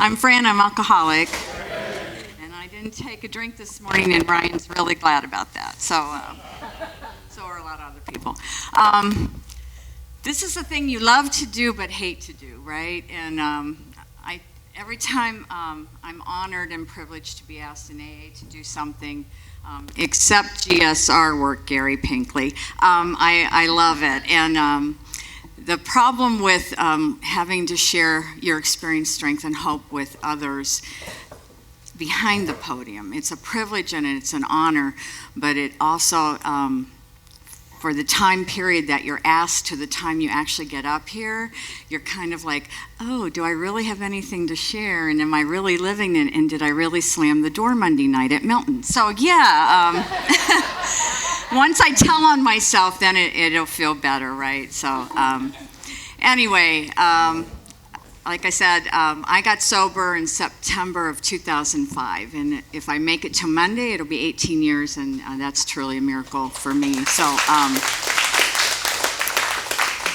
I'm Fran, I'm alcoholic, and I didn't take a drink this morning, and Ryan's really glad about that. So are a lot of other people. This is a thing you love to do but hate to do, right? And every time I'm honored and privileged to be asked in AA to do something, except GSR work, Gary Pinkley, I love it. And the problem with having to share your experience, strength, and hope with others behind the podium, it's a privilege and it's an honor, but it also, for the time period that you're asked to the time you actually get up here, you're kind of like, oh, do I really have anything to share? And am I really living it? And did I really slam the door Monday night at Milton? So yeah, once I tell on myself, then it'll feel better, right? So anyway, like I said, I got sober in September of 2005, and if I make it to Monday, it'll be 18 years, and that's truly a miracle for me. So,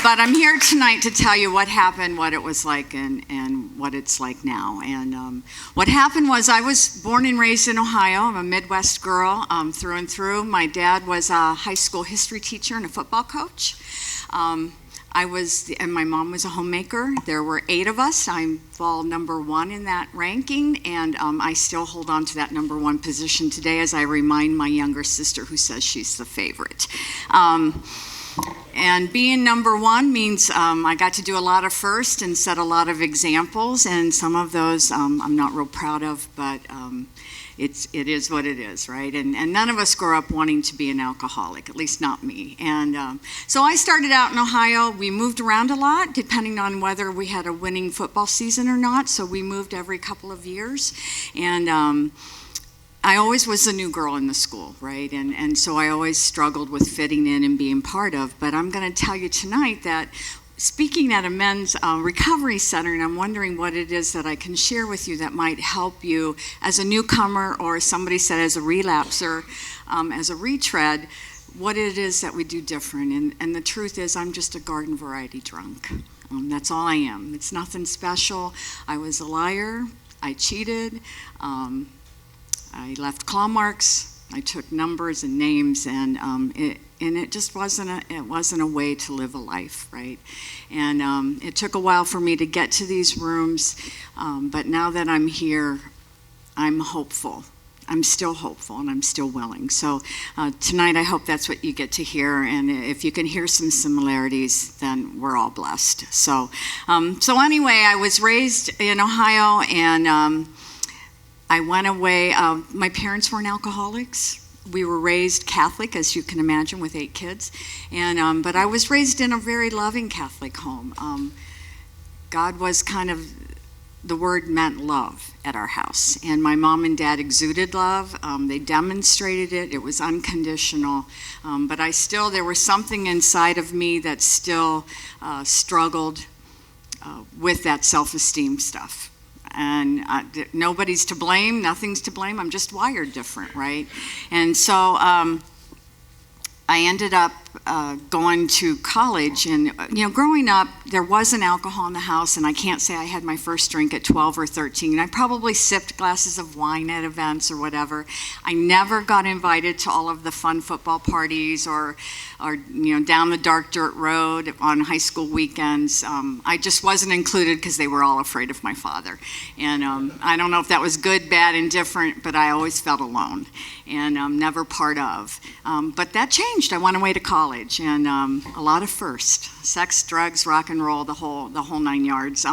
but I'm here tonight to tell you what happened, what it was like, and what it's like now. And what happened was I was born and raised in Ohio. I'm a Midwest girl through and through. My dad was a high school history teacher and a football coach. And my mom was a homemaker. There were 8 of us. I fall number 1 in that ranking, and I still hold on to that number 1 position today as I remind my younger sister who says she's the favorite. And being number 1 means I got to do a lot of first and set a lot of examples, and some of those I'm not real proud of, but it is what it is, right? And none of us grow up wanting to be an alcoholic, at least not me. And so I started out in Ohio. We moved around a lot, depending on whether we had a winning football season or not. So we moved every couple of years. And I always was the new girl in the school, right? And so I always struggled with fitting in and being part of. But I'm going to tell you tonight that speaking at a men's recovery center, and I'm wondering what it is that I can share with you that might help you as a newcomer, or somebody said as a relapser, as a retread, what it is that we do different. And the truth is, I'm just a garden variety drunk. That's all I am. It's nothing special. I was a liar. I cheated. I left claw marks. I took numbers and names, and it just wasn't a way to live a life, right? And it took a while for me to get to these rooms, but now that I'm here, I'm hopeful. I'm still hopeful, and I'm still willing. So tonight, I hope that's what you get to hear, and if you can hear some similarities, then we're all blessed. So anyway, I was raised in Ohio, and I went away. My parents weren't alcoholics. We were raised Catholic, as you can imagine, with 8 kids. And but I was raised in a very loving Catholic home. God was kind of, the word meant love at our house. And my mom and dad exuded love. They demonstrated it. It was unconditional. But there was something inside of me that still struggled with that self-esteem stuff. And nobody's to blame, nothing's to blame, I'm just wired different, right? And so I ended up going to college, and growing up, there wasn't alcohol in the house, and I can't say I had my first drink at 12 or 13. I probably sipped glasses of wine at events or whatever. I never got invited to all of the fun football parties or down the dark dirt road on high school weekends. I just wasn't included because they were all afraid of my father. And I don't know if that was good, bad, indifferent, but I always felt alone and never part of. But that changed. I went away to college, and a lot of first: sex, drugs, rock and roll, the whole 9 yards.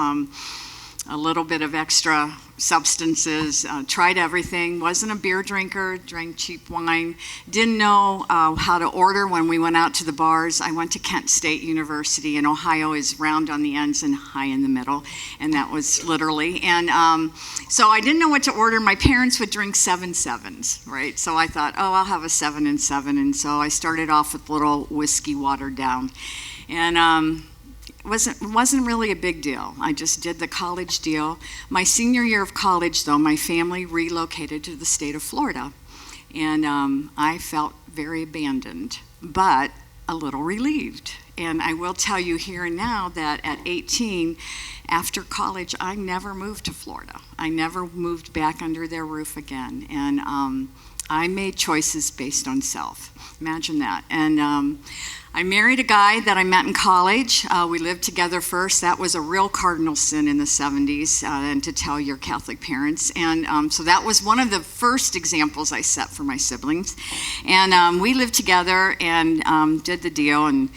A little bit of extra substances, tried everything, wasn't a beer drinker, drank cheap wine, didn't know how to order when we went out to the bars. I went to Kent State University, and Ohio is round on the ends and high in the middle, and that was literally. And so I didn't know what to order. My parents would drink 7-7s, right? So I thought, oh, I'll have a 7 and 7, and so I started off with a little whiskey watered down. And it wasn't really a big deal. I just did the college deal. My senior year of college, though, my family relocated to the state of Florida, and I felt very abandoned, but a little relieved. And I will tell you here and now that at 18, after college, I never moved to Florida. I never moved back under their roof again. And I made choices based on self. Imagine that. And I married a guy that I met in college. We lived together first. That was a real cardinal sin in the 70s, and to tell your Catholic parents. And so that was one of the first examples I set for my siblings. And we lived together and did the deal. And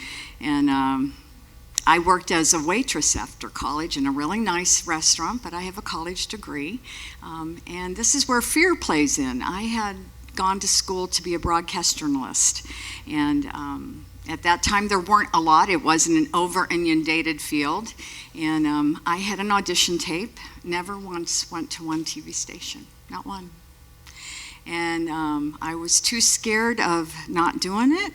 I worked as a waitress after college in a really nice restaurant, but I have a college degree. And this is where fear plays in. I had gone to school to be a broadcast journalist. And at that time, there weren't a lot. It wasn't an over-inundated field. And I had an audition tape. Never once went to one TV station, not one. And I was too scared of not doing it,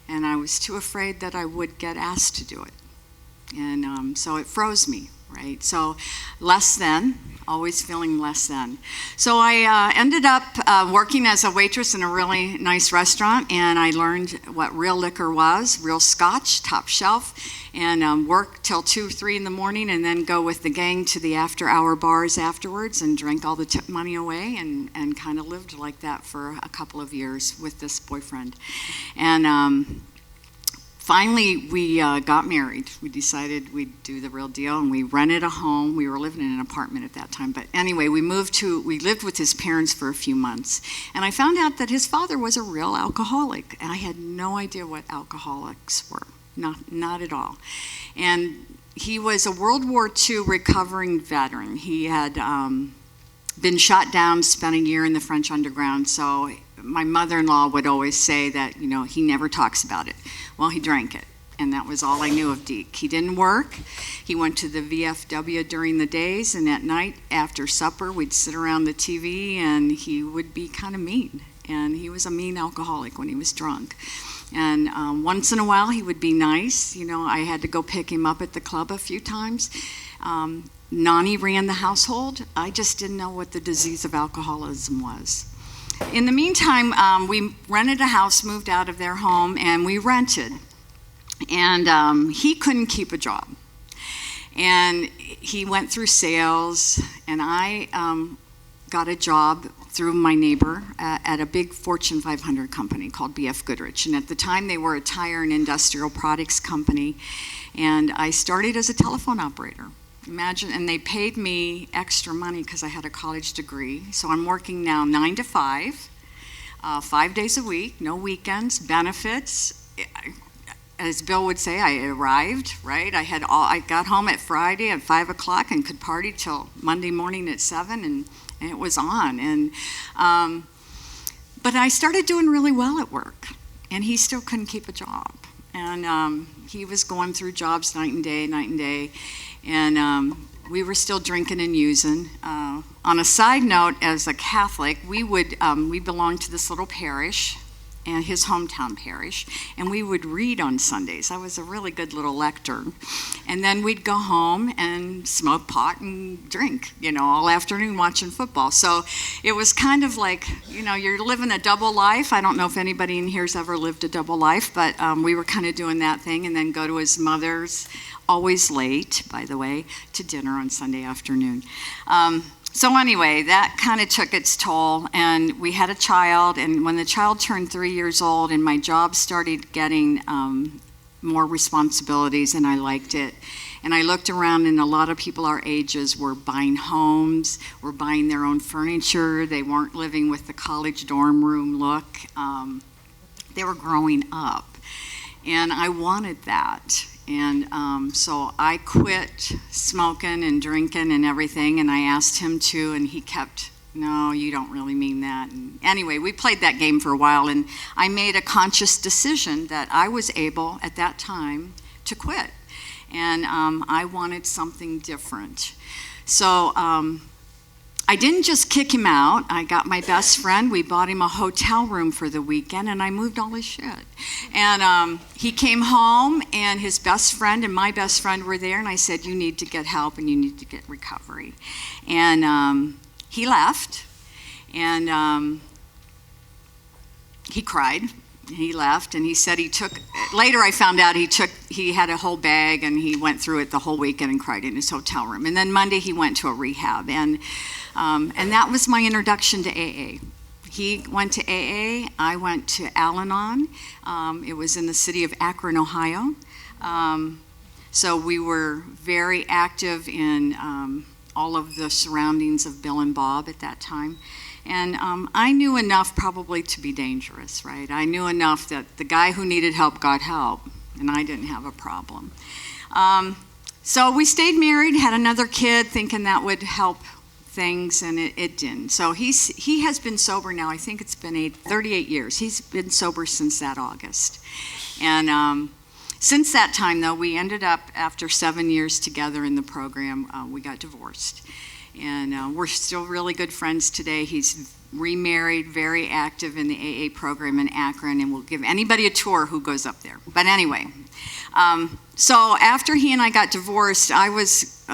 and I was too afraid that I would get asked to do it. And so it froze me, right? So less than, always feeling less than. So I ended up working as a waitress in a really nice restaurant, and I learned what real liquor was, real scotch, top shelf, and work till 2, 3 in the morning, and then go with the gang to the after-hour bars afterwards and drink all the tip money away, and kind of lived like that for a couple of years with this boyfriend. And finally, we got married. We decided we'd do the real deal, and we rented a home. We were living in an apartment at that time. But anyway, we lived with his parents for a few months. And I found out that his father was a real alcoholic. And I had no idea what alcoholics were, not at all. And he was a World War II recovering veteran. He had been shot down, spent a year in the French underground. So my mother-in-law would always say that, he never talks about it. Well, he drank it, and that was all I knew of Deke. He didn't work. He went to the VFW during the days, and at night, after supper, we'd sit around the TV, and he would be kind of mean. And he was a mean alcoholic when he was drunk. And once in a while, he would be nice. I had to go pick him up at the club a few times. Nani ran the household. I just didn't know what the disease of alcoholism was. In the meantime, we rented a house, moved out of their home, and we rented. And he couldn't keep a job. And he went through sales, and I got a job through my neighbor at a big Fortune 500 company called B.F. Goodrich. And at the time, they were a tire and industrial products company. And I started as a telephone operator. Imagine, and they paid me extra money because I had a college degree. So I'm working now 9 to 5, 5 days a week, no weekends, benefits. As Bill would say, I arrived, right? I got home at Friday at 5 o'clock and could party till Monday morning at 7, and it was on. And but I started doing really well at work, and he still couldn't keep a job. And he was going through jobs night and day. And we were still drinking and using. On a side note, as a Catholic, we belonged to this little parish, and his hometown parish, and we would read on Sundays. I was a really good little lectern. And then we'd go home and smoke pot and drink, all afternoon watching football. So it was kind of like, you're living a double life. I don't know if anybody in here's ever lived a double life, but we were kind of doing that thing, and then go to his mother's, always late, by the way, to dinner on Sunday afternoon. So anyway, that kind of took its toll, and we had a child, and when the child turned 3 years old and my job started getting more responsibilities, and I liked it, and I looked around, and a lot of people our ages were buying homes, were buying their own furniture. They weren't living with the college dorm room look. They were growing up, and I wanted that. And so I quit smoking and drinking and everything, and I asked him to, and he kept, no, you don't really mean that. And anyway, we played that game for a while, and I made a conscious decision that I was able, at that time, to quit. And I wanted something different. So I didn't just kick him out. I got my best friend. We bought him a hotel room for the weekend, and I moved all his shit. And he came home, and his best friend and my best friend were there, and I said, you need to get help, and you need to get recovery. And he left, and he cried. He left, and he said later I found out he had a whole bag, and he went through it the whole weekend and cried in his hotel room. And then Monday he went to a rehab, and that was my introduction to AA. He went to AA, I went to Al-Anon. It was in the city of Akron, Ohio. So we were very active in all of the surroundings of Bill and Bob at that time. And I knew enough probably to be dangerous, right? I knew enough that the guy who needed help got help, and I didn't have a problem. So we stayed married, had another kid, thinking that would help things, and it didn't. So he has been sober now. I think it's been 38 years. He's been sober since that August. And since that time, though, we ended up, after 7 years together in the program, we got divorced. And we're still really good friends today. He's remarried, very active in the AA program in Akron, and we'll give anybody a tour who goes up there. But anyway, so after he and I got divorced, I was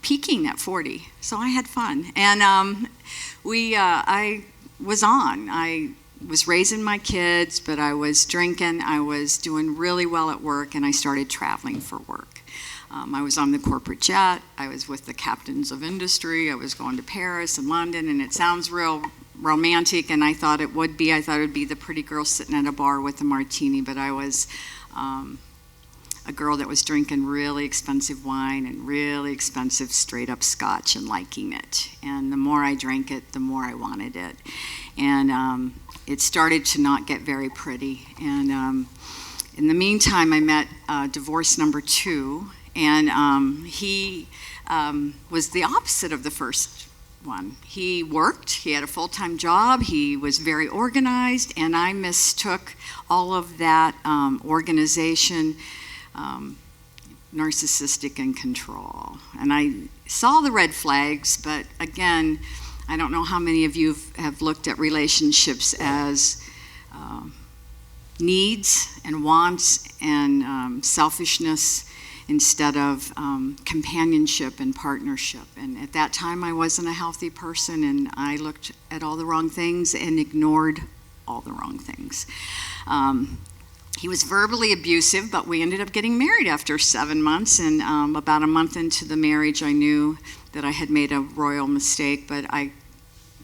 peaking at 40, so I had fun. And I was on. I was raising my kids, but I was drinking. I was doing really well at work, and I started traveling for work. I was on the corporate jet. I was with the captains of industry. I was going to Paris and London, and it sounds real romantic, and I thought it would be. I thought it would be the pretty girl sitting at a bar with a martini, but I was a girl that was drinking really expensive wine and really expensive straight-up scotch and liking it. And the more I drank it, the more I wanted it. And it started to not get very pretty. And in the meantime, I met divorce number 2. And he was the opposite of the first one. He worked, he had a full-time job, he was very organized, and I mistook all of that organization, narcissistic and control. And I saw the red flags, but again, I don't know how many of you have looked at relationships as needs and wants and selfishness instead of companionship and partnership. And at that time, I wasn't a healthy person, and I looked at all the wrong things and ignored all the wrong things. He was verbally abusive, but we ended up getting married after 7 months, and about a month into the marriage, I knew that I had made a royal mistake, but I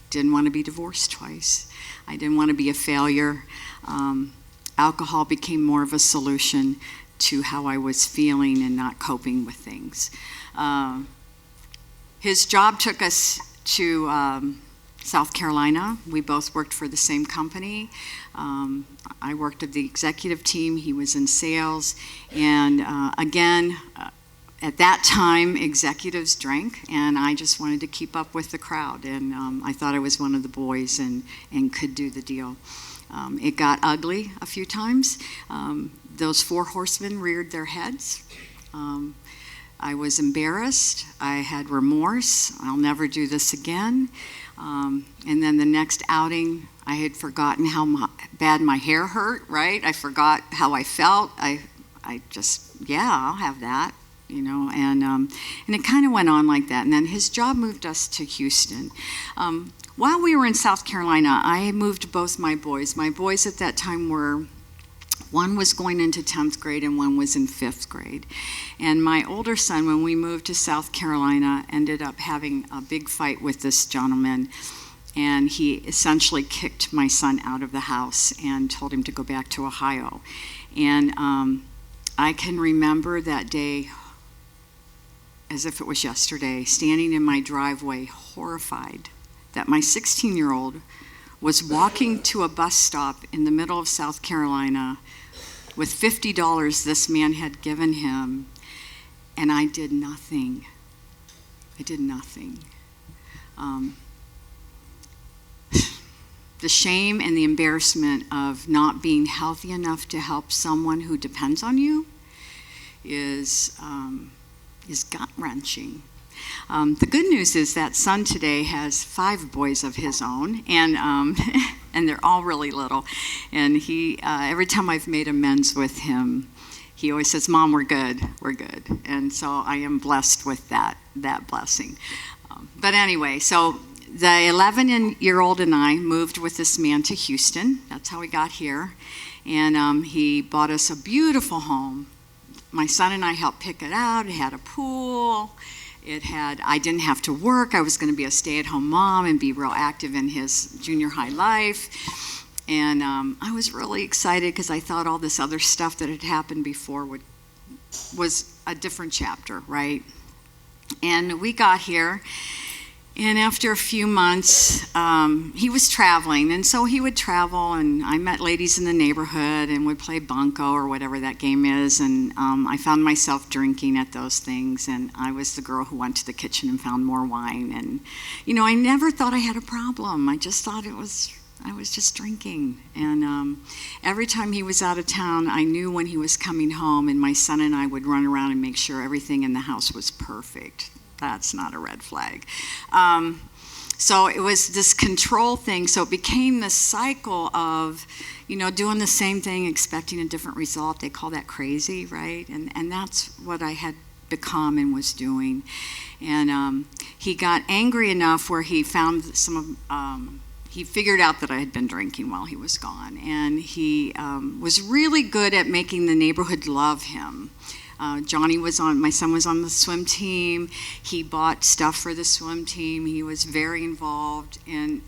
didn't want to be divorced twice. I didn't want to be a failure. Alcohol became more of a solution to how I was feeling and not coping with things. His job took us to South Carolina. We both worked for the same company. I worked at the executive team. He was in sales. And again, at that time, executives drank, and I just wanted to keep up with the crowd. And I thought I was one of the boys and could do the deal. It got ugly a few times. Those 4 horsemen reared their heads. I was embarrassed. I had remorse. I'll never do this again. And then the next outing, I had forgotten how bad my hair hurt, right? I forgot how I felt. I just, yeah, I'll have that, you know. And it kind of went on like that. And then his job moved us to Houston. While we were in South Carolina, I moved both my boys. My boys at that time were, one was going into 10th grade and one was in 5th grade. And my older son, when we moved to South Carolina, ended up having a big fight with this gentleman. And he essentially kicked my son out of the house and told him to go back to Ohio. And I can remember that day as if it was yesterday, standing in my driveway, horrified that my 16-year-old was walking to a bus stop in the middle of South Carolina with $50 this man had given him, and I did nothing. I did nothing. The shame and the embarrassment of not being healthy enough to help someone who depends on you is gut-wrenching. The good news is that son today has 5 boys of his own, and and they're all really little. And he, every time I've made amends with him, he always says, "Mom, we're good, we're good." And so I am blessed with that blessing. But anyway, so the 11-year-old and I moved with this man to Houston. That's how we got here. And he bought us a beautiful home. My son and I helped pick it out. It had a pool. I didn't have to work. I was going to be a stay-at-home mom and be real active in his junior high life. And I was really excited because I thought all this other stuff that had happened before was a different chapter, right? And we got here, and after a few months, he was traveling, and so he would travel, and I met ladies in the neighborhood, and would play bunco or whatever that game is, and I found myself drinking at those things, and I was the girl who went to the kitchen and found more wine, and, I never thought I had a problem. I just thought I was just drinking, and every time he was out of town, I knew when he was coming home, and my son and I would run around and make sure everything in the house was perfect. That's not a red flag. So it was this control thing, so it became this cycle of, doing the same thing, expecting a different result. They call that crazy, right? And that's what I had become and was doing. And he got angry enough where he found he figured out that I had been drinking while he was gone, and he was really good at making the neighborhood love him. My son was on the swim team. He bought stuff for the swim team. He was very involved, and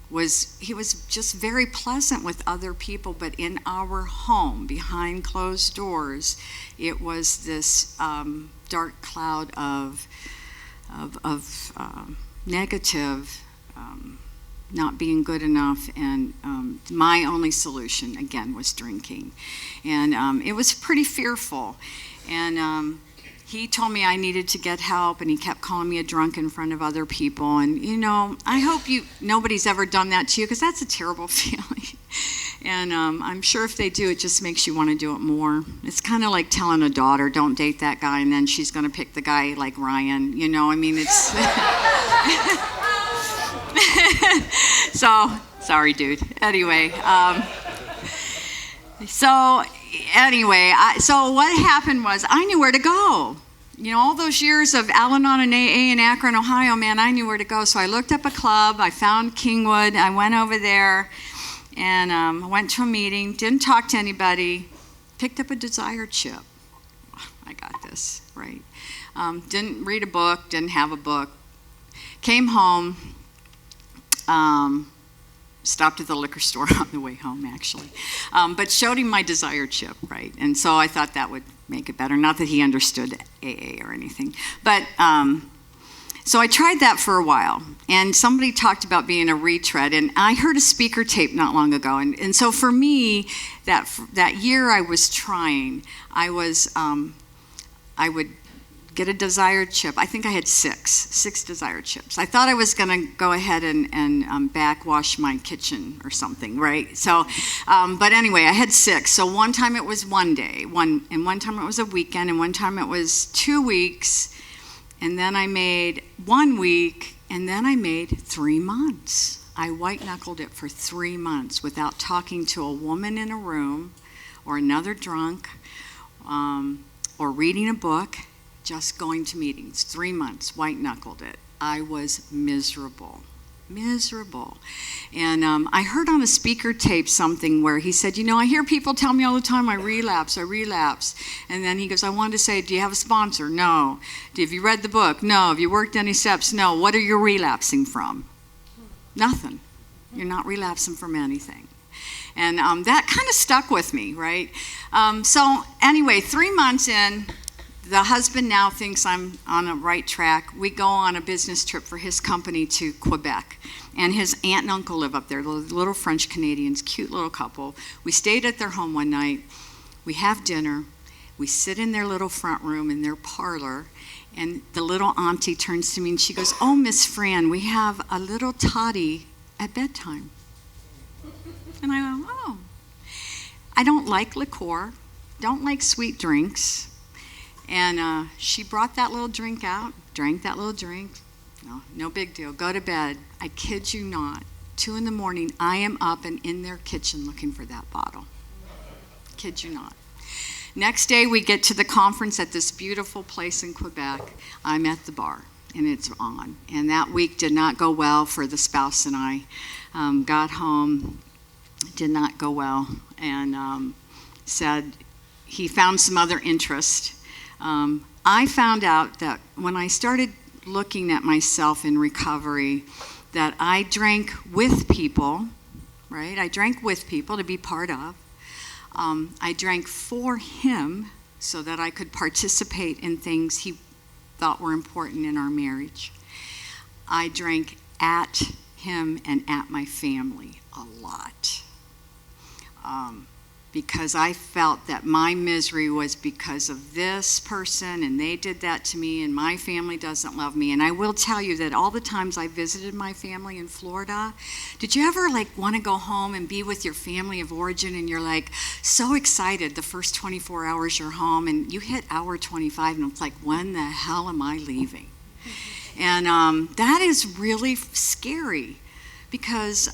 he was just very pleasant with other people. But in our home, behind closed doors, it was this dark cloud of negative. Not being good enough, and my only solution, again, was drinking. And it was pretty fearful. And he told me I needed to get help, and he kept calling me a drunk in front of other people. And, I hope nobody's ever done that to you, because that's a terrible feeling. And I'm sure if they do, it just makes you want to do it more. It's kind of like telling a daughter, don't date that guy, and then she's going to pick the guy like Ryan. It's... So, sorry, dude. Anyway, so what happened was I knew where to go. All those years of Al-Anon and AA in Akron, Ohio, man, I knew where to go. So I looked up a club. I found Kingwood. I went over there and went to a meeting. Didn't talk to anybody. Picked up a Desire chip. I got this, right? Didn't read a book. Didn't have a book. Came home. Stopped at the liquor store on the way home, actually. But showed him my Desire chip, right? And so I thought that would make it better. Not that he understood AA or anything. But so I tried that for a while. And somebody talked about being a retread. And I heard a speaker tape not long ago. And so for me, that year I was trying, I would get a Desire chip. I think I had six Desire chips. I thought I was going to go ahead and backwash my kitchen or something, right? So, but anyway, I had 6. So one time it was one day, and one time it was a weekend, and one time it was 2 weeks, and then I made 1 week, and then I made 3 months. I white-knuckled it for 3 months without talking to a woman in a room or another drunk or reading a book. Just going to meetings, 3 months, white-knuckled it. I was miserable. And I heard on a speaker tape something where he said, I hear people tell me all the time, I relapse. And then he goes, I wanted to say, do you have a sponsor? No. Have you read the book? No. Have you worked any steps? No. What are you relapsing from? Nothing. You're not relapsing from anything. And that kind of stuck with me, right? So anyway, 3 months in, the husband now thinks I'm on a right track. We go on a business trip for his company to Quebec. And his aunt and uncle live up there, little French Canadians, cute little couple. We stayed at their home one night. We have dinner. We sit in their little front room in their parlor. And the little auntie turns to me and she goes, oh, Miss Fran, we have a little toddy at bedtime. And I go, oh. I don't like liqueur, don't like sweet drinks. And she brought that little drink out, drank that little drink. No big deal. Go to bed. I kid you not. 2 a.m, I am up and in their kitchen looking for that bottle. Kid you not. Next day, we get to the conference at this beautiful place in Quebec. I'm at the bar. and it's on. And that week did not go well for the spouse and I. Got home, did not go well, and said he found some other interest. I found out that when I started looking at myself in recovery, that I drank with people, right? I drank with people to be part of. I drank for him so that I could participate in things he thought were important in our marriage. I drank at him and at my family a lot. Because I felt that my misery was because of this person, and they did that to me, and my family doesn't love me. And I will tell you that all the times I visited my family in Florida, did you ever want to go home and be with your family of origin, and you're so excited the first 24 hours you're home, and you hit hour 25, and it's like, when the hell am I leaving? And that is really scary, because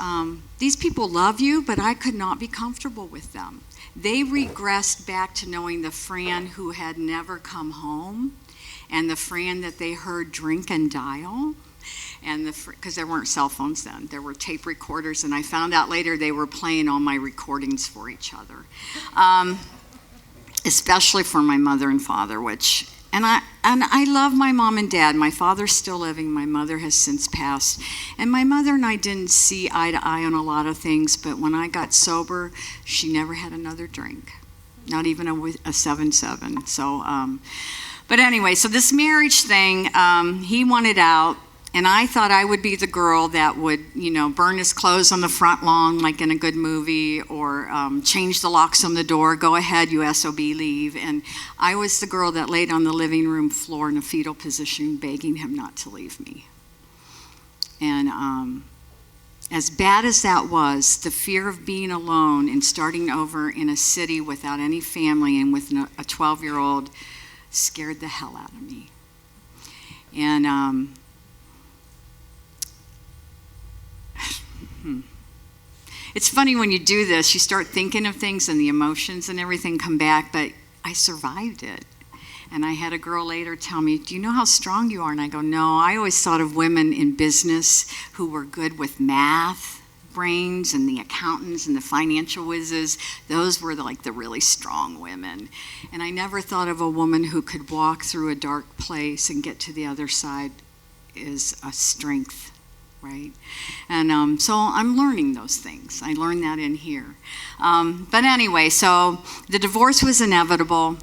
these people love you, but I could not be comfortable with them. They regressed back to knowing the Fran who had never come home, and the Fran that they heard drink and dial, and because there weren't cell phones then, there were tape recorders, and I found out later they were playing all my recordings for each other, especially for my mother and father, And I love my mom and dad. My father's still living. My mother has since passed. And my mother and I didn't see eye to eye on a lot of things, but when I got sober, she never had another drink, not even a 7-7. So, but anyway, so this marriage thing, he wanted out. And I thought I would be the girl that would, burn his clothes on the front lawn like in a good movie, or change the locks on the door, go ahead, you SOB, leave. And I was the girl that laid on the living room floor in a fetal position begging him not to leave me. And as bad as that was, the fear of being alone and starting over in a city without any family and with a 12-year-old scared the hell out of me. And it's funny when you do this, you start thinking of things and the emotions and everything come back, but I survived it. And I had a girl later tell me, do you know how strong you are? And I go, no, I always thought of women in business who were good with math brains and the accountants and the financial whizzes. Those were the really strong women. And I never thought of a woman who could walk through a dark place and get to the other side is a strength. Right? And so I'm learning those things. I learned that in here. But anyway, so the divorce was inevitable.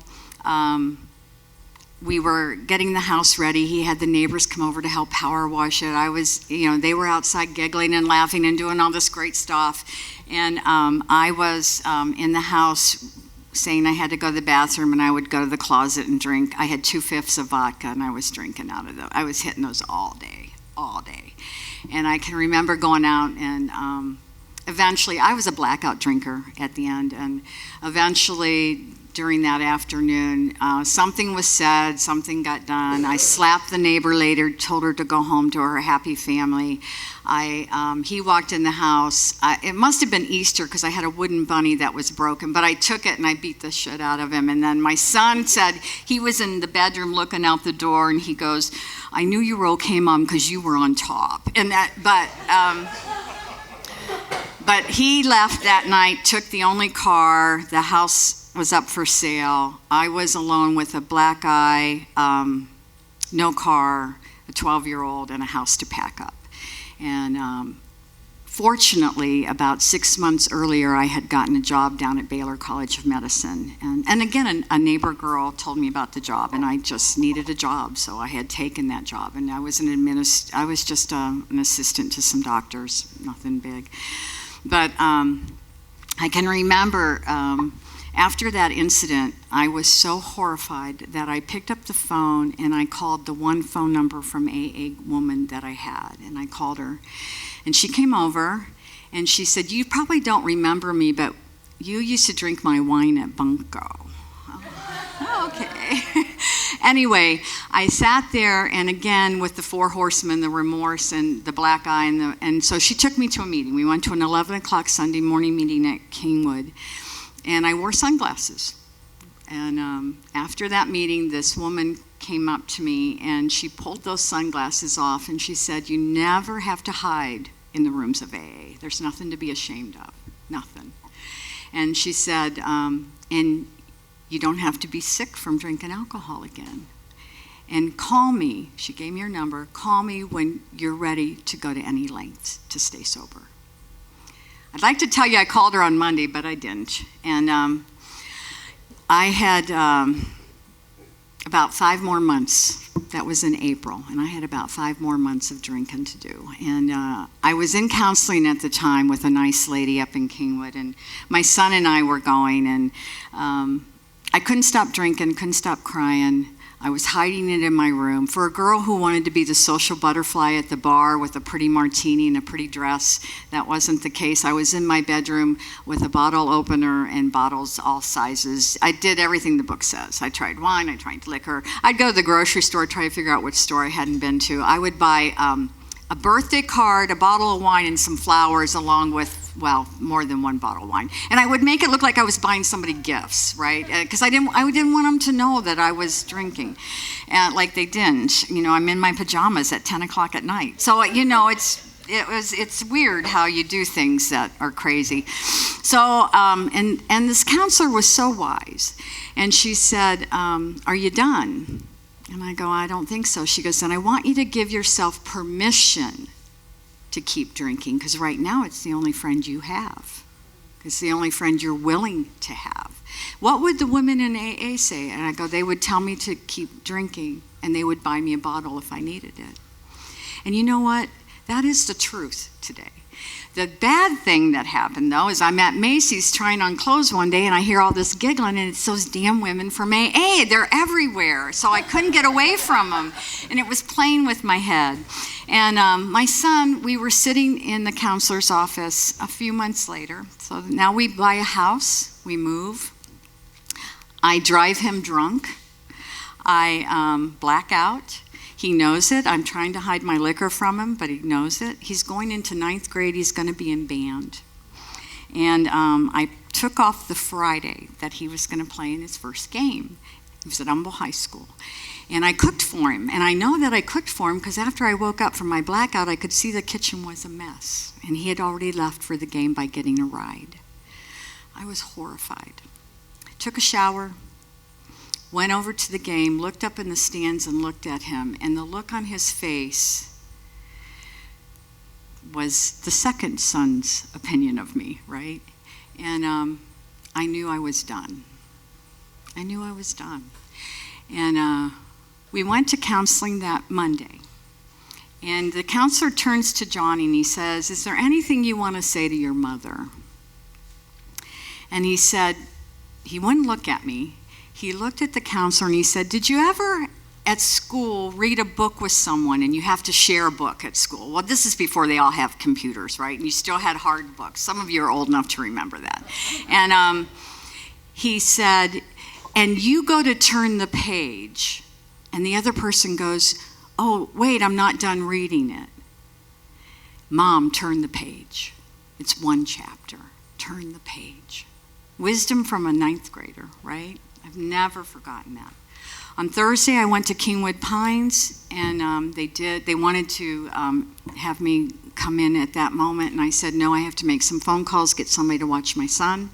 We were getting the house ready. He had the neighbors come over to help power wash it. I was, they were outside giggling and laughing and doing all this great stuff. And I was in the house saying I had to go to the bathroom, and I would go to the closet and drink. I had 2/5 of vodka, and I was drinking out of those. I was hitting those all day. And I can remember going out, and eventually, I was a blackout drinker at the end, and eventually during that afternoon, something was said, something got done. I slapped the neighbor later, told her to go home to her happy family. He walked in the house. It must have been Easter because I had a wooden bunny that was broken, but I took it and I beat the shit out of him. And then my son said, he was in the bedroom looking out the door, and he goes, I knew you were okay, Mom, because you were on top. And but he left that night, took the only car. The house was up for sale. I was alone with a black eye, no car, a 12-year-old, and a house to pack up. And fortunately, about 6 months earlier, I had gotten a job down at Baylor College of Medicine. And again, a neighbor girl told me about the job, and I just needed a job, so I had taken that job. And I was I was just an assistant to some doctors, nothing big. But I can remember after that incident, I was so horrified that I picked up the phone and I called the one phone number from a woman that I had, and I called her. And she came over, and she said, you probably don't remember me, but you used to drink my wine at Bunko. Oh, okay. Anyway, I sat there, and again, with the four horsemen, the remorse and the black eye, and so she took me to a meeting. We went to an 11 o'clock Sunday morning meeting at Kingwood, and I wore sunglasses. And after that meeting, this woman came up to me and she pulled those sunglasses off and she said, "You never have to hide in the rooms of AA. There's nothing to be ashamed of, nothing." And she said, "And you don't have to be sick from drinking alcohol again. And call me," she gave me her number, "call me when you're ready to go to any lengths to stay sober." I'd like to tell you I called her on Monday, but I didn't. And I had about 5 more months. That was in April, and I had about 5 more months of drinking to do. And I was in counseling at the time with a nice lady up in Kingwood, and my son and I were going, and I couldn't stop drinking, couldn't stop crying. I was hiding it in my room. For a girl who wanted to be the social butterfly at the bar with a pretty martini and a pretty dress, that wasn't the case. I was in my bedroom with a bottle opener and bottles all sizes. I did everything the book says. I tried wine, I tried liquor. I'd go to the grocery store, try to figure out which store I hadn't been to. I would buy a birthday card, a bottle of wine, and some flowers along with, well, more than one bottle of wine. And I would make it look like I was buying somebody gifts, right? Because I didn't want them to know that I was drinking, like they didn't. You know, I'm in my pajamas at 10 o'clock at night. So, you know, it's weird how you do things that are crazy. So, and this counselor was so wise. And she said, "Are you done?" And I go, "I don't think so." She goes, "Then I want you to give yourself permission to keep drinking, because right now it's the only friend you have. It's the only friend you're willing to have. What would the women in AA say?" And I go, "They would tell me to keep drinking, and they would buy me a bottle if I needed it." And you know what? That is the truth today. The bad thing that happened, though, is I'm at Macy's trying on clothes one day, and I hear all this giggling, and it's those damn women from AA. They're everywhere. So I couldn't get away from them, and it was playing with my head. And my son, we were sitting in the counselor's office a few months later. So now we buy a house, we move. I drive him drunk. I black out. He knows it. I'm trying to hide my liquor from him, but he knows it. He's going into 9th grade. He's going to be in band. And I took off the Friday that he was going to play in his first game. He was at Humble High School. And I cooked for him. And I know that I cooked for him because after I woke up from my blackout, I could see the kitchen was a mess. And he had already left for the game by getting a ride. I was horrified. Took a shower. Went over to the game, looked up in the stands and looked at him, and the look on his face was the second son's opinion of me, right? And I knew I was done. I knew I was done. And we went to counseling that Monday. And the counselor turns to Johnny and he says, "Is there anything you want to say to your mother?" And he said, he wouldn't look at me. He looked at the counselor and he said, "Did you ever at school read a book with someone and you have to share a book at school?" Well, this is before they all have computers, right? And you still had hard books. Some of you are old enough to remember that. And he said, "And you go to turn the page and the other person goes, 'Oh, wait, I'm not done reading it.' Mom, turn the page. It's one chapter. Turn the page." Wisdom from a 9th grader, right? I've never forgotten that. On Thursday, I went to Kingwood Pines, and they wanted to have me come in at that moment, and I said, "No, I have to make some phone calls, get somebody to watch my son."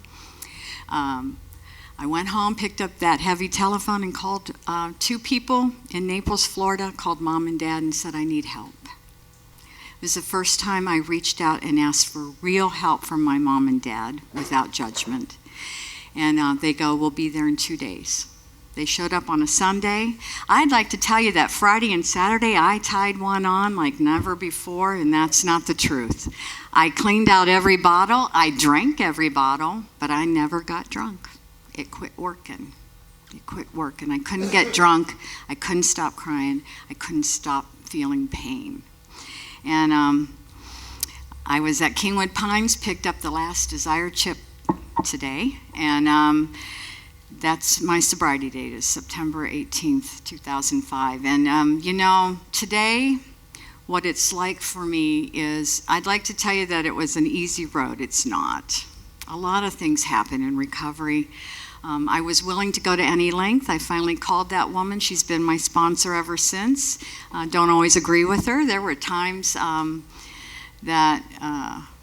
I went home, picked up that heavy telephone, and called 2 people in Naples, Florida, called Mom and Dad and said, "I need help." It was the first time I reached out and asked for real help from my mom and dad without judgment. And they go, "We'll be there in 2 days." They showed up on a Sunday. I'd like to tell you that Friday and Saturday I tied one on like never before, and that's not the truth. I cleaned out every bottle. I drank every bottle, but I never got drunk. It quit working. It quit working. I couldn't get drunk. I couldn't stop crying. I couldn't stop feeling pain. And I was at Kingwood Pines, picked up the last Desire chip today, and that's my sobriety date is September 18th, 2005. And you know, today what it's like for me is, I'd like to tell you that it was an easy road. It's not. A lot of things happen in recovery. I was willing to go to any length. I finally called that woman. She's been my sponsor ever since. Don't always agree with her. There were times that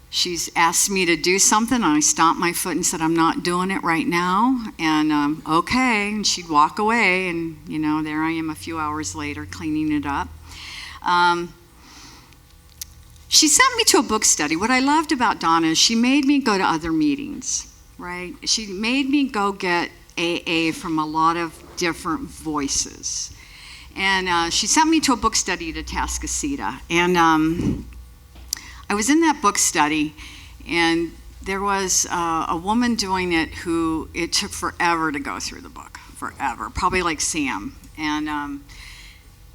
she's asked me to do something, and I stomped my foot and said, I'm not doing it right now. And okay, and she'd walk away, and there I am a few hours later cleaning it up. She sent me to a book study. What I loved about Donna is she made me go to other meetings. Right? She made me go get AA from a lot of different voices. And she sent me to a book study at Atascocita. And I was in that book study, and there was a woman doing it who it took forever to go through the book, forever, probably like Sam. And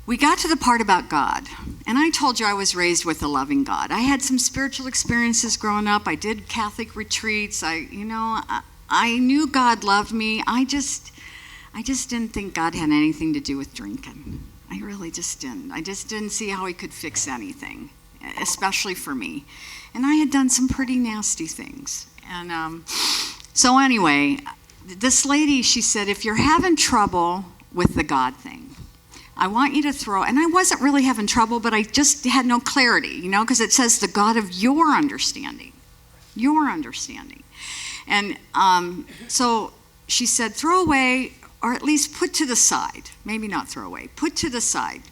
we got to the part about God. And I told you I was raised with a loving God. I had some spiritual experiences growing up. I did Catholic retreats. I knew God loved me. I just didn't think God had anything to do with drinking. I really just didn't. I just didn't see how he could fix anything, especially for me. And I had done some pretty nasty things. And so anyway, this lady, she said, if you're having trouble with the God thing, I want you to throw, and I wasn't really having trouble, but I just had no clarity, because it says the God of your understanding. Your understanding. And so she said, throw away, or at least put to the side. Maybe not throw away. Put to the side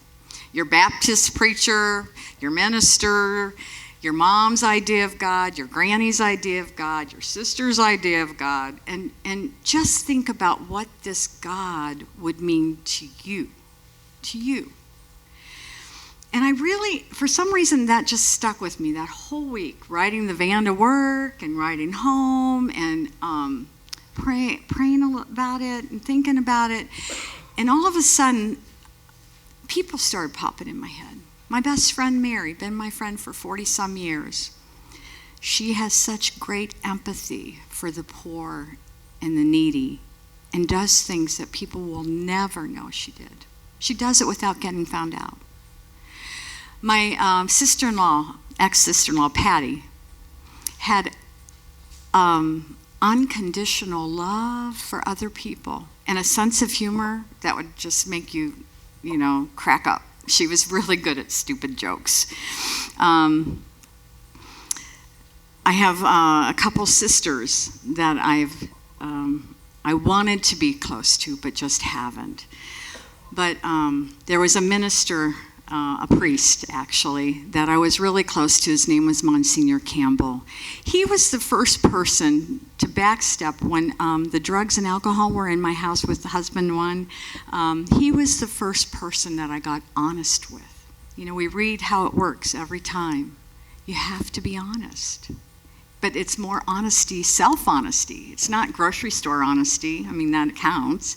your Baptist preacher, your minister, your mom's idea of God, your granny's idea of God, your sister's idea of God, and just think about what this God would mean to you. To you. And I really, for some reason, that just stuck with me that whole week, riding the van to work and riding home and praying about it and thinking about it. And all of a sudden, people started popping in my head. My best friend, Mary, been my friend for 40-some years. She has such great empathy for the poor and the needy and does things that people will never know she did. She does it without getting found out. My sister-in-law, ex-sister-in-law, Patty, had unconditional love for other people and a sense of humor that would just make you, crack up. She was really good at stupid jokes. I have a couple sisters that I wanted to be close to, but just haven't. But there was a minister, a priest actually, that I was really close to. His name was Monsignor Campbell. He was the first person to backstep when the drugs and alcohol were in my house with the husband one. He was the first person that I got honest with. We read how it works every time. You have to be honest. But it's more honesty, self-honesty. It's not grocery store honesty. I mean, that counts.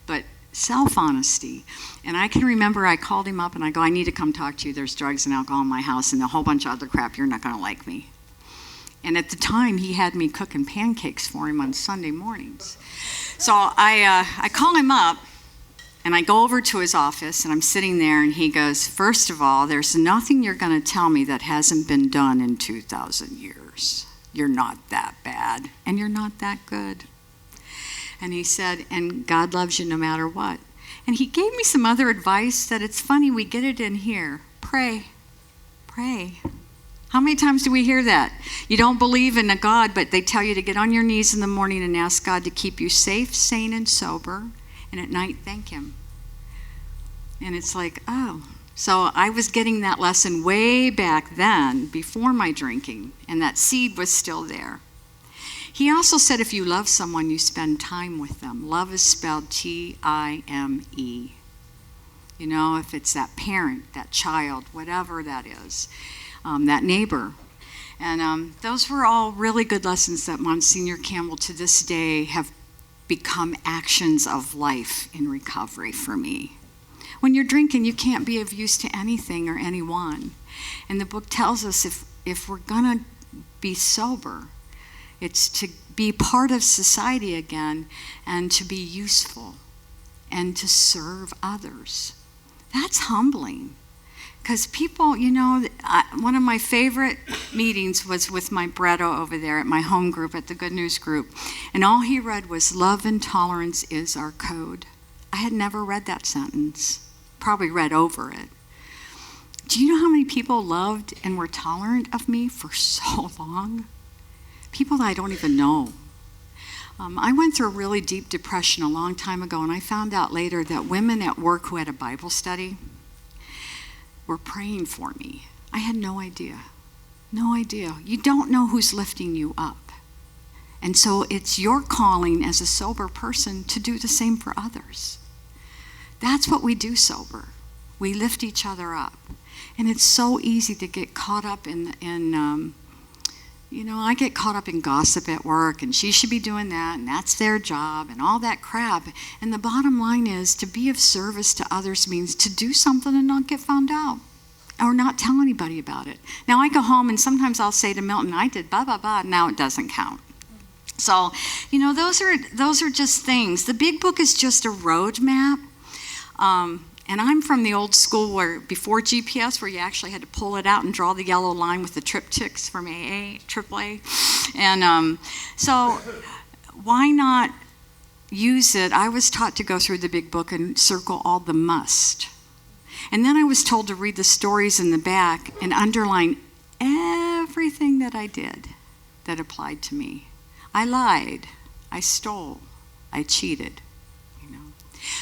But self-honesty. And I can remember I called him up and I go, I need to come talk to you. There's drugs and alcohol in my house and a whole bunch of other crap. You're not going to like me. And at the time, he had me cooking pancakes for him on Sunday mornings. So I call him up and I go over to his office and I'm sitting there and he goes, first of all, there's nothing you're going to tell me that hasn't been done in 2,000 years. You're not that bad and you're not that good. And he said, and God loves you no matter what. And he gave me some other advice that it's funny, we get it in here. Pray. Pray. How many times do we hear that? You don't believe in a God, but they tell you to get on your knees in the morning and ask God to keep you safe, sane, and sober. And at night, thank him. And it's like, oh. So I was getting that lesson way back then, before my drinking. And that seed was still there. He also said if you love someone, you spend time with them. Love is spelled Time. If it's that parent, that child, whatever that is, that neighbor. And those were all really good lessons that Monsignor Campbell to this day have become actions of life in recovery for me. When you're drinking, you can't be of use to anything or anyone. And the book tells us if we're going to be sober, it's to be part of society again and to be useful and to serve others. That's humbling. Because people, one of my favorite meetings was with my Bretto over there at my home group, at the Good News group. And all he read was, "Love and tolerance is our code." I had never read that sentence, probably read over it. Do you know how many people loved and were tolerant of me for so long? People that I don't even know. I went through a really deep depression a long time ago, and I found out later that women at work who had a Bible study were praying for me. I had no idea. No idea. You don't know who's lifting you up. And so it's your calling as a sober person to do the same for others. That's what we do sober. We lift each other up. And it's so easy to get caught up I get caught up in gossip at work, and she should be doing that, and that's their job, and all that crap. And the bottom line is, to be of service to others means to do something and not get found out, or not tell anybody about it. Now, I go home, and sometimes I'll say to Milton, "I did blah, blah, blah," now it doesn't count. So, those are just things. The big book is just a roadmap. And I'm from the old school where before GPS, where you actually had to pull it out and draw the yellow line with the triptychs from AAA. And so why not use it? I was taught to go through the big book and circle all the must. And then I was told to read the stories in the back and underline everything that I did that applied to me. I lied, I stole, I cheated.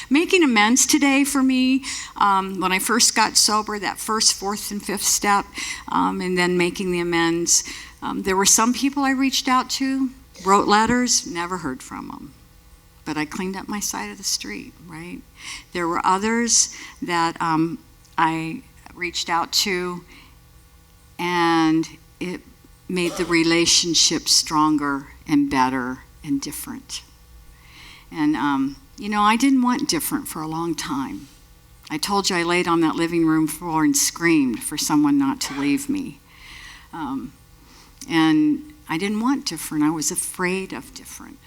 Making amends today for me, when I first got sober, that first, fourth, and fifth step, and then making the amends. There were some people I reached out to, wrote letters, never heard from them. But I cleaned up my side of the street, right? There were others that I reached out to, and it made the relationship stronger and better and different. And I didn't want different for a long time. I told you I laid on that living room floor and screamed for someone not to leave me. And I didn't want different. I was afraid of different.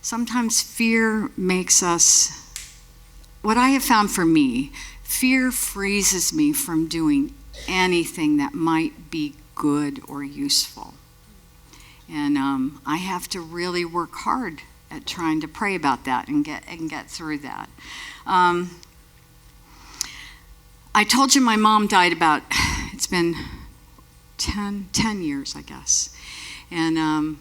Sometimes fear makes us, what I have found for me, fear freezes me from doing anything that might be good or useful. And I have to really work hard at trying to pray about that and get through that. I told you my mom died about, it's been 10 years, I guess. And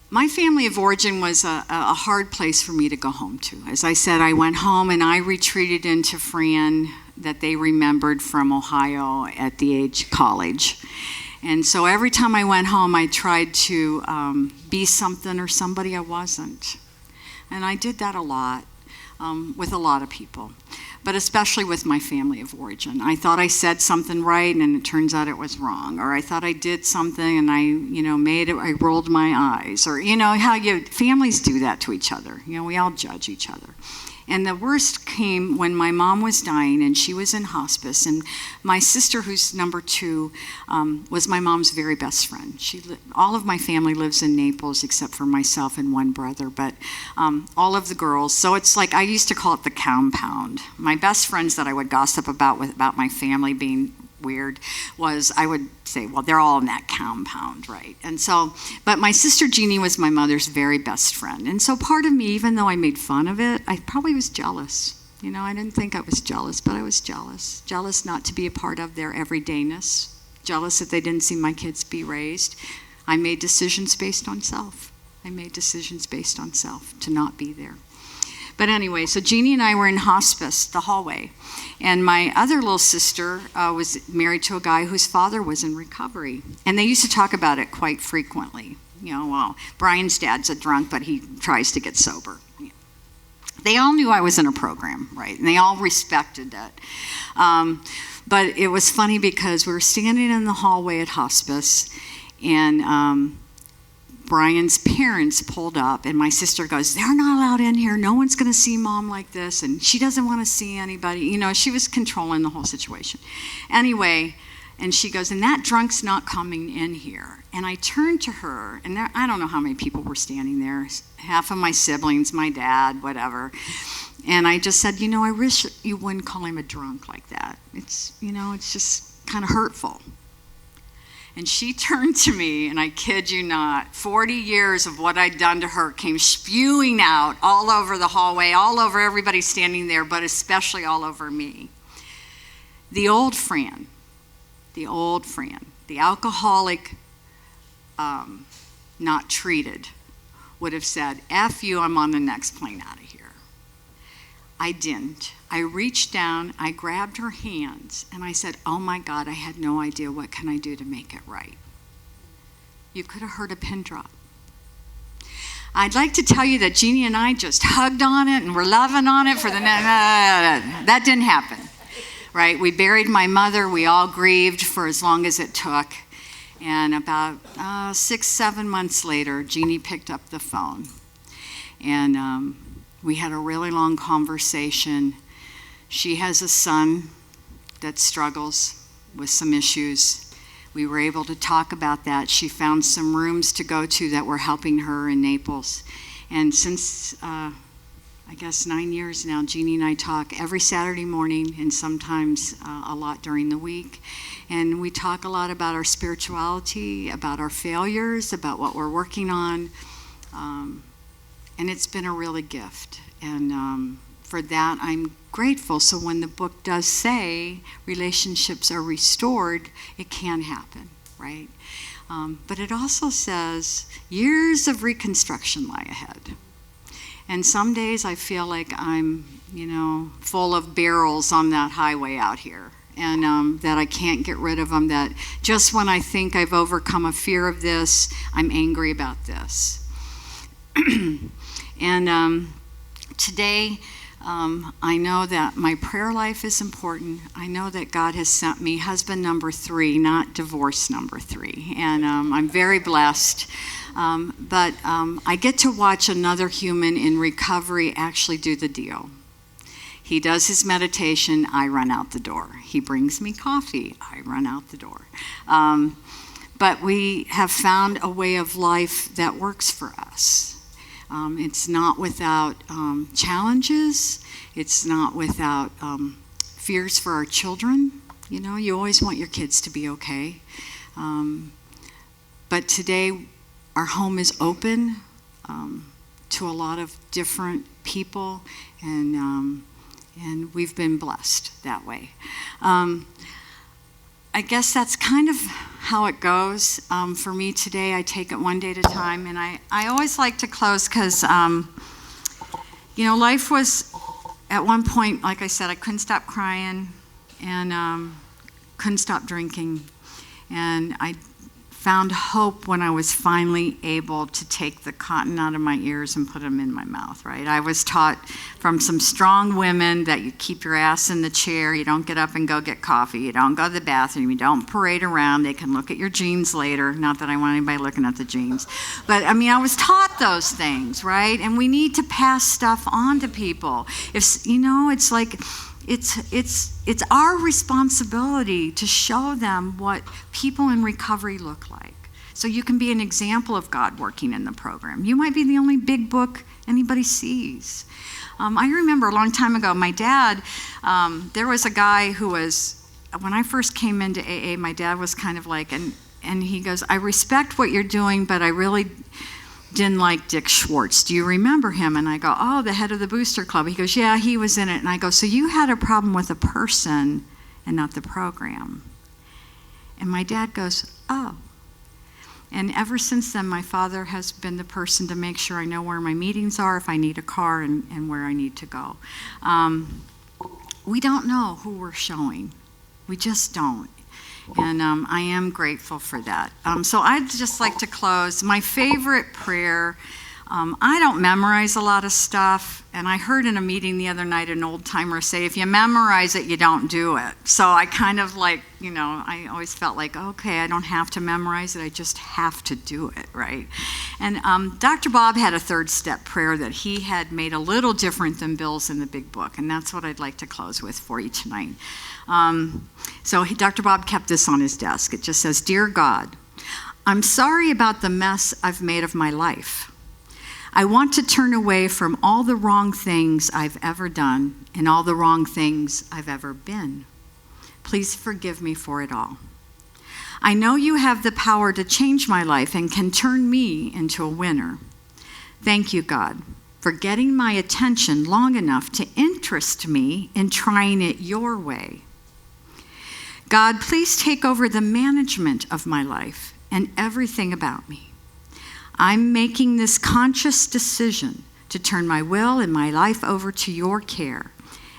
my family of origin was a hard place for me to go home to. As I said, I went home and I retreated into Fran that they remembered from Ohio at the age of college. And so every time I went home, I tried to be something or somebody I wasn't. And I did that a lot with a lot of people, but especially with my family of origin. I thought I said something right, and it turns out it was wrong. Or I thought I did something, and I rolled my eyes. Or, how families do that to each other. We all judge each other. And the worst came when my mom was dying and she was in hospice. And my sister, who's number 2, was my mom's very best friend. All of my family lives in Naples except for myself and one brother, but all of the girls. So it's like, I used to call it the compound. My best friends that I would gossip about my family being weird was, I would say, well, they're all in that compound, right? And so, but my sister Jeannie was my mother's very best friend. And so part of me, even though I made fun of it, I probably was jealous. I didn't think I was jealous, but I was jealous. Jealous not to be a part of their everydayness. Jealous that they didn't see my kids be raised. I made decisions based on self. To not be there. But anyway, so Jeannie and I were in hospice, the hallway. And my other little sister was married to a guy whose father was in recovery. And they used to talk about it quite frequently. Well, Brian's dad's a drunk, but he tries to get sober. They all knew I was in a program, right? And they all respected that. But it was funny because we were standing in the hallway at hospice, and Brian's parents pulled up, and my sister goes, "They're not allowed in here. No one's going to see Mom like this, and she doesn't want to see anybody." She was controlling the whole situation. Anyway, and she goes, "And that drunk's not coming in here." And I turned to her, and I don't know how many people were standing there. Half of my siblings, my dad, whatever. And I just said, "I wish you wouldn't call him a drunk like that. It's just kind of hurtful." And she turned to me, and I kid you not, 40 years of what I'd done to her came spewing out all over the hallway, all over everybody standing there, but especially all over me. The old Fran, the alcoholic, not treated, would have said, F you, I'm on the next plane out of here. I didn't. I reached down, I grabbed her hands, and I said, oh my God, I had no idea, what can I do to make it right? You could have heard a pin drop. I'd like to tell you that Jeannie and I just hugged on it and we're loving on it for the that didn't happen, right? We buried my mother, we all grieved for as long as it took, and about 6-7 months later, Jeannie picked up the phone, and we had a really long conversation. She has a son that struggles with some issues. We were able to talk about that. She found some rooms to go to that were helping her in Naples. And since, I guess 9 years now, Jeannie and I talk every Saturday morning and sometimes a lot during the week. And we talk a lot about our spirituality, about our failures, about what we're working on. And it's been a really gift. And for that, I'm grateful. So when the book does say relationships are restored, it can happen, right? But it also says years of reconstruction lie ahead. And some days I feel like I'm, full of barrels on that highway out here. And that I can't get rid of them, that just when I think I've overcome a fear of this, I'm angry about this. And today, I know that my prayer life is important. I know that God has sent me husband number 3, not divorce number 3. And I'm very blessed. But I get to watch another human in recovery actually do the deal. He does his meditation, I run out the door. He brings me coffee, I run out the door. But we have found a way of life that works for us. It's not without challenges. It's not without fears for our children. You always want your kids to be okay. But today, our home is open to a lot of different people, and we've been blessed that way. I guess that's kind of how it goes. For me today, I take it one day at a time, and I always like to close because, life was, at one point, like I said, I couldn't stop crying and couldn't stop drinking, and I found hope when I was finally able to take the cotton out of my ears and put them in my mouth, right? I was taught from some strong women that you keep your ass in the chair, you don't get up and go get coffee, you don't go to the bathroom, you don't parade around, they can look at your jeans later. Not that I want anybody looking at the jeans. But I was taught those things, right? And we need to pass stuff on to people. It's like, it's our responsibility to show them what people in recovery look like. So you can be an example of God working in the program. You might be the only big book anybody sees. I remember a long time ago, my dad, there was a guy who was, when I first came into AA, my dad was kind of like, and he goes, I respect what you're doing, but I really didn't like Dick Schwartz. Do you remember him? And I go, oh, the head of the Booster Club. He goes, yeah, he was in it. And I go, so you had a problem with a person and not the program. And my dad goes, oh. And ever since then, my father has been the person to make sure I know where my meetings are, if I need a car, and where I need to go. We don't know who we're showing. We just don't. And I am grateful for that. So I'd just like to close. My favorite prayer, I don't memorize a lot of stuff. And I heard in a meeting the other night an old timer say, if you memorize it, you don't do it. So I kind of I always felt like, okay, I don't have to memorize it. I just have to do it, right? And Dr. Bob had a third step prayer that he had made a little different than Bill's in the big book. And that's what I'd like to close with for you tonight. So Dr. Bob kept this on his desk. It just says, Dear God, I'm sorry about the mess I've made of my life. I want to turn away from all the wrong things I've ever done and all the wrong things I've ever been. Please forgive me for it all. I know you have the power to change my life and can turn me into a winner. Thank you, God, for getting my attention long enough to interest me in trying it your way. God, please take over the management of my life and everything about me. I'm making this conscious decision to turn my will and my life over to your care,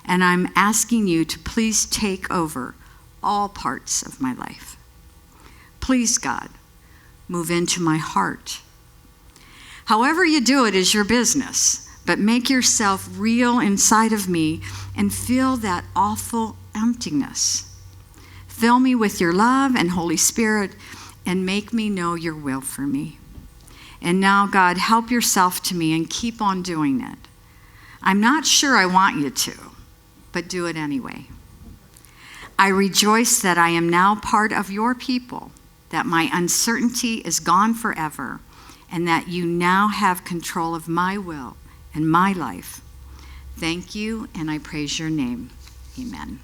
and I'm asking you to please take over all parts of my life. Please, God, move into my heart. However you do it is your business, but make yourself real inside of me and feel that awful emptiness. Fill me with your love and Holy Spirit and make me know your will for me. And now, God, help yourself to me and keep on doing it. I'm not sure I want you to, but do it anyway. I rejoice that I am now part of your people, that my uncertainty is gone forever, and that you now have control of my will and my life. Thank you, and I praise your name. Amen.